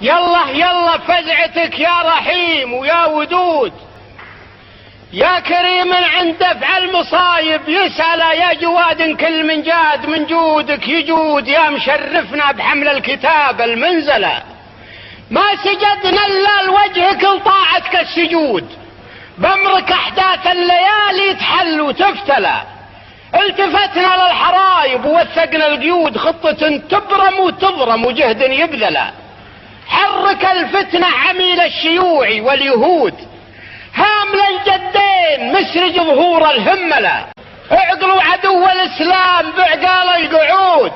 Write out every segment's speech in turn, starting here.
يلا يلا فزعتك يا رحيم ويا ودود، يا كريم عند دفع المصايب يسأل، يا جواد كل من جاد من جودك يجود، يا مشرفنا بحمل الكتاب المنزلة، ما سجدنا الا لوجهك لطاعتك السجود، بأمرك احداث الليالي تحل وتفتلى، التفتنا للحرايب ووثقنا القيود، خطة تبرم وتضرم وجهد يبذل، حرك الفتنة عميل الشيوعي واليهود، هامل الجدين مسرج ظهور الهملة، اعقلوا عدو الاسلام بعقال القعود،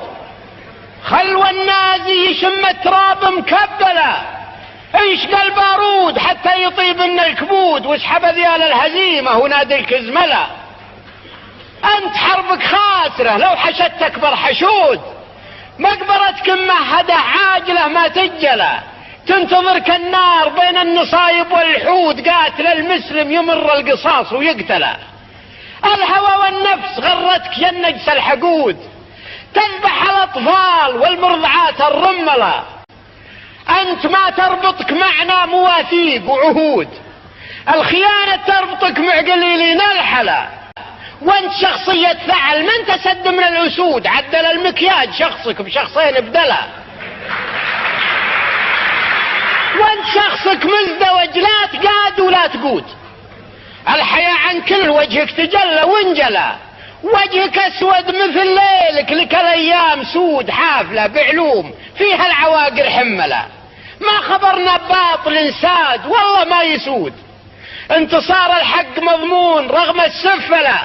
خلوا النازي يشم التراب مكبلة، انشق البارود حتى يطيب من الكبود، واسحب ذيال الهزيمة ونادي الكزملة، انت حربك خاسرة لو حشدت اكبر حشود، مقبرتك ممهدة عاجلة ما تجلى، تنتظرك النار بين النصايب والحود، قاتل المسلم يمر القصاص ويقتله، الهوى والنفس غرتك يا النجس الحقود، تذبح الاطفال والمرضعات الرملة، انت ما تربطك معنا مواثيق وعهود، الخيانة تربطك مع قليلين الحلا، وانت شخصية فعل من تسد من الاسود، عدل المكياج شخصك بشخصين بدلا، وانت شخصك مزدوج لا تقاد ولا تقود، الحياة عن كل وجهك تجلى وانجلى، وجهك اسود مثل ليلك، لك الايام سود حافلة بعلوم فيها العواقر حملة، ما خبرنا بباطل ساد والله ما يسود، انتصار الحق مضمون رغم السفلة،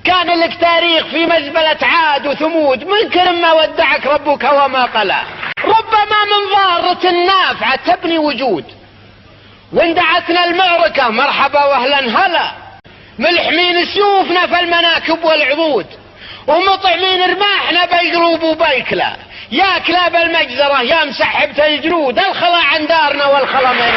كان لك تاريخ في مزبلة عاد وثمود، منكر ما ودعك ربك وما قلى، ربما من ضارة نافعة تبني وجود، واندعتنا المعركة مرحبا واهلا هلا، ملحمين سيوفنا في المناكب والعضود، ومطعمين رماحنا بالقلوب وبالكلى، يا كلاب المجزرة يا مسحبة الجلود، الخلا عن دارنا والخلا ما